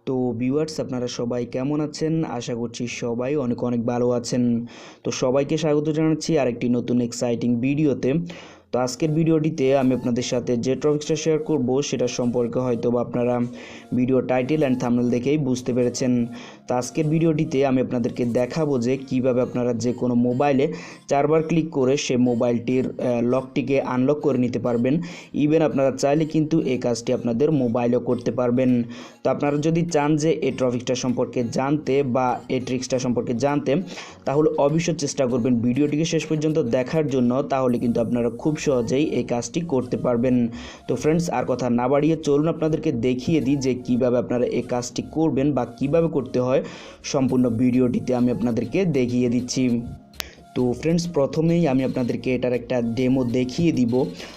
তো ভিউয়ার্স আপনারা সবাই কেমন আছেন? আশা করছি সবাই অনেক অনেক ভালো আছেন। তো সবাইকে স্বাগত জানাচ্ছি আরেকটি নতুন এক্সাইটিং ভিডিওতে। তো আজকের ভিডিওটিতে আমি আপনাদের সাথে যে টপিকটা শেয়ার করব সেটা সম্পর্কে হয়তো আপনারা ভিডিও টাইটেল অ্যান্ড থাম্বনেল দেখেই বুঝতে পেরেছেন। তো আজকের ভিডিওটিতে আমি আপনাদেরকে দেখাবো যে কিভাবে আপনারা যে কোনো মোবাইলে 4 বার ক্লিক করে সে মোবাইলটির লকটিকে আনলক করে নিতে পারবেন। ইভেন আপনারা চাইলে কিন্তু এই কাজটি আপনাদের মোবাইলেও করতে পারবেন। তো আপনারা যদি চান যে এই টপিকটা সম্পর্কে জানতে বা এই ট্রিক্সটা সম্পর্কে জানতে, তাহলে অবশ্যই চেষ্টা করবেন ভিডিওটিকে শেষ পর্যন্ত দেখার জন্য, তাহলে কিন্তু আপনারা খুব সহজেই এই কাজটি করতে পারবেন। তো ফ্রেন্ডস, আর কথা না বাড়িয়ে চলুন আপনাদেরকে দেখিয়ে দিই যে কিভাবে আপনারা এই কাজটি করবেন বা কিভাবে করতে হয়। সম্পূর্ণ ভিডিওটিতে আমি আপনাদেরকে দেখিয়ে দিচ্ছি। তো ফ্রেন্ডস, প্রথমেই আমি আপনাদেরকে এটার একটা ডেমো দেখিয়ে দিব।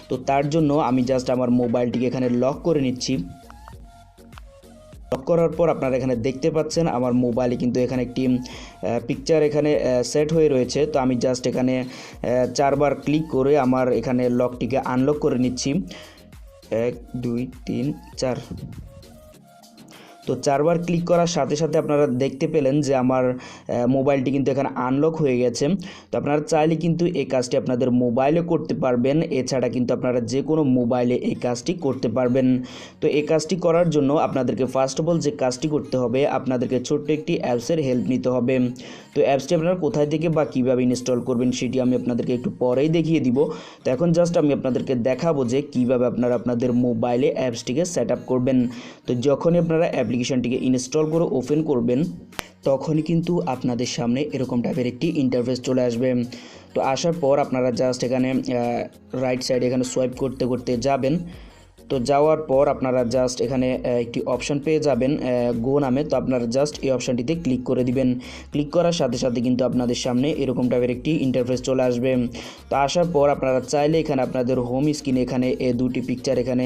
তো তার জন্য আমি জাস্ট আমার মোবাইলটিকে এখানে লক করে নিচ্ছি। লক করার পর আপনারা এখানে দেখতে পাচ্ছেন আমার মোবাইলে কিন্তু এখানে একটি পিকচার এখানে সেট হয়ে রয়েছে। তো আমি জাস্ট এখানে 4 বার ক্লিক করে আমার এখানে লকটিকে আনলক করে নিচ্ছি। 1 2 3 4। তো 4 বার ক্লিক করার সাথে সাথে আপনারা দেখতে পেলেন যে আমার মোবাইলটি কিন্তু এখানে আনলক হয়ে গেছে। তো আপনারা চাইলে কিন্তু এই কাজটি আপনাদের মোবাইলে করতে পারবেন। এছাড়া কিন্তু আপনারা যে কোনো মোবাইলে এই কাজটি করতে পারবেন। তো এই কাজটি করার জন্য আপনাদেরকে ফার্স্ট অফ অল যে কাজটি করতে হবে, আপনাদেরকে ছোট্ট একটি অ্যাপসের হেল্প নিতে হবে। তো অ্যাপসটি আপনারা কোথায় থেকে বা কীভাবে ইনস্টল করবেন সেটি আমি আপনাদেরকে একটু পরেই দেখিয়ে দিব। তো এখন জাস্ট আমি আপনাদেরকে দেখাবো যে কীভাবে আপনারা আপনাদের মোবাইলে অ্যাপসটিকে সেট আপ করবেন। তো যখনই আপনারা অ্যাপ্লিকেশনটিকে ইনস্টল করে ওপেন করবেন, তখনই কিন্তু আপনাদের সামনে এরকম টাইপের একটি ইন্টারফেস চলে আসবে। তো আসার পর আপনারা জাস্ট এখানে রাইট সাইডে এখানে সোয়াইপ করতে করতে যাবেন। তো যাওয়ার পর আপনারা জাস্ট এখানে একটি অপশান পেয়ে যাবেন গো নামে। তো আপনারা জাস্ট এই অপশানটিতে ক্লিক করে দিবেন। ক্লিক করার সাথে সাথে কিন্তু আপনাদের সামনে এরকম টাইপের একটি ইন্টারফেস চলে আসবে। তো আসার পর আপনারা চাইলে এখানে আপনাদের হোম স্ক্রিনে এখানে এই দুটি পিকচার এখানে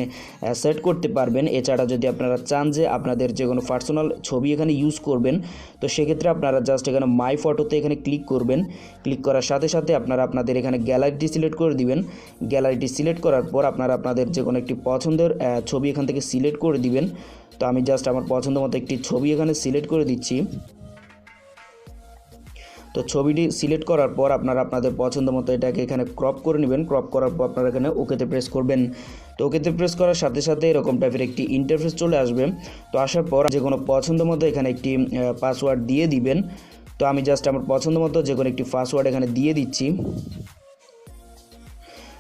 সেট করতে পারবেন। এছাড়া যদি আপনারা চান যে আপনাদের যে কোনো পার্সোনাল ছবি এখানে ইউজ করবেন, তো সেক্ষেত্রে আপনারা জাস্ট এখানে মাই ফটোতে এখানে ক্লিক করবেন। ক্লিক করার সাথে সাথে আপনারা আপনাদের এখানে গ্যালারিটি সিলেক্ট করে দিবেন। গ্যালারিটি সিলেক্ট করার পর আপনারা আপনাদের যে কোনো একটি পছন্দের ছবি এখান থেকে সিলেক্ট করে দিবেন। তো আমি জাস্ট আমার পছন্দ মতো একটি ছবি এখানে সিলেক্ট করে দিচ্ছি। তো ছবিটি সিলেক্ট করার পর আপনারা আপনাদের পছন্দ মতো এটাকে এখানে ক্রপ করে নেবেন। ক্রপ করার পর আপনারা এখানে ওকেতে প্রেস করবেন। তো ওকেতে প্রেস করার সাথে সাথে এরকম টাইপের একটি ইন্টারফেস চলে আসবে। তো আসার পর যে কোনো পছন্দ মতো এখানে একটি পাসওয়ার্ড দিয়ে দিবেন। তো আমি জাস্ট আমার পছন্দ মতো যে কোনো একটি পাসওয়ার্ড এখানে দিয়ে দিচ্ছি।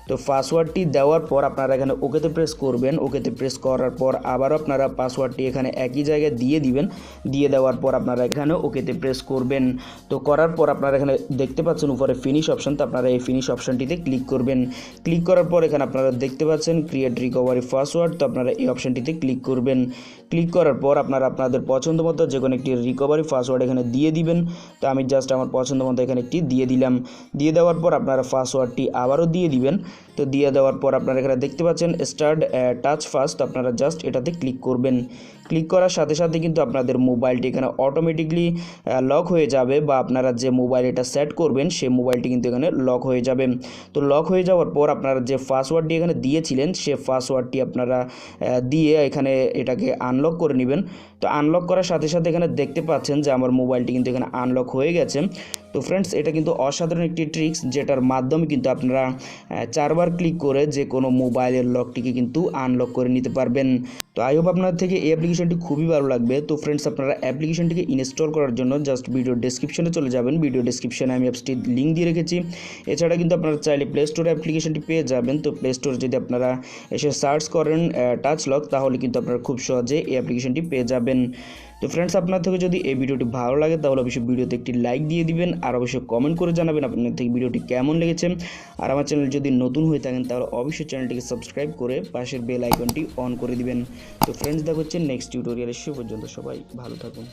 তো পাসওয়ার্ডটি দেওয়ার পর আপনারা এখানে ওকেতে প্রেস করবেন। ওকেতে প্রেস করার পর আবারও আপনারা পাসওয়ার্ডটি এখানে একই জায়গায় দিয়ে দিবেন। দিয়ে দেওয়ার পর আপনারা এখানে ওকেতে প্রেস করবেন। তো করার পর আপনারা এখানে দেখতে পাচ্ছেন উপরে ফিনিশ অপশন। তো আপনারা এই ফিনিশ অপশনটিতে ক্লিক করবেন। ক্লিক করার পর এখানে আপনারা দেখতে পাচ্ছেন ক্রিয়েট রিকভারি পাসওয়ার্ড। তো আপনারা এই অপশনটিতে ক্লিক করবেন। ক্লিক করার পর আপনারা আপনাদের পছন্দ মতো যে কোনো একটি রিকভারি পাসওয়ার্ড এখানে দিয়ে দিবেন। তো আমি জাস্ট আমার পছন্দ মতো এখানে একটি দিয়ে দিলাম। দিয়ে দেওয়ার পর আপনারা পাসওয়ার্ডটি আবারও দিয়ে দিবেন। তো দিয়ে দেওয়ার পর আপনারা এখানে দেখতে পাচ্ছেন স্টার্ট টাচ ফার্স্ট। তো আপনারা জাস্ট এটাতে ক্লিক করবেন। ক্লিক করার সাথে সাথে কিন্তু আপনাদের মোবাইলটি এখানে অটোমেটিকলি লক হয়ে যাবে, বা আপনারা যে মোবাইল এটা সেট করবেন সেই মোবাইলটি কিন্তু এখানে লক হয়ে যাবে। তো লক হয়ে যাওয়ার পর আপনারা যে পাসওয়ার্ডটি এখানে দিয়েছিলেন সে পাসওয়ার্ডটি আপনারা দিয়ে এখানে এটাকে আনলক করে নেবেন। তো আনলক করার সাথে সাথে এখানে দেখতে পাচ্ছেন যে আমার মোবাইলটি কিন্তু এখানে আনলক হয়ে গেছে। তো ফ্রেন্ডস, এটা কিন্তু অসাধারণ একটি ট্রিক্স, যেটার মাধ্যমে কিন্তু আপনারা 4 বার ক্লিক করে যে কোনো মোবাইলের লকটিকে কিন্তু আনলক করে নিতে পারবেন। তো আই হোপ আপনার থেকে এই অ্যাপ্লিকেশনটি খুবই ভালো লাগবে। তো ফ্রেন্ডস, আপনারা অ্যাপ্লিকেশনটিকে ইনস্টল করার জন্য জাস্ট ভিডিও ডেসক্রিপশনে চলে যাবেন। ভিডিও ডেসক্রিপশনে আমি অ্যাপসটির লিঙ্ক দিয়ে রেখেছি। এছাড়া কিন্তু আপনারা চাইলে প্লে স্টোরে অ্যাপ্লিকেশনটি পেয়ে যাবেন। তো প্লে স্টোরে যদি আপনারা এসে সার্চ করেন টাচ লক, তাহলে কিন্তু আপনারা খুব সহজে এই অ্যাপ্লিকেশনটি পেয়ে যাবেন। তো ফ্রেন্ডস, আপনার থেকে যদি এই ভিডিওটি ভালো লাগে তাহলে অবশ্যই ভিডিওতে একটি লাইক দিয়ে দিবেন, আর অবশ্যই কমেন্ট করে জানাবেন আপনার থেকে ভিডিওটি কেমন লেগেছে। আর আমার চ্যানেল যদি নতুন হয়ে থাকেন তাহলে অবশ্যই চ্যানেলটিকে সাবস্ক্রাইব করে পাশের বেল আইকনটি অন করে দিবেন। তো ফ্রেন্ডস, দেখা হচ্ছে নেক্সট টিউটোরিয়ালে। সে পর্যন্ত সবাই ভালো থাকুন।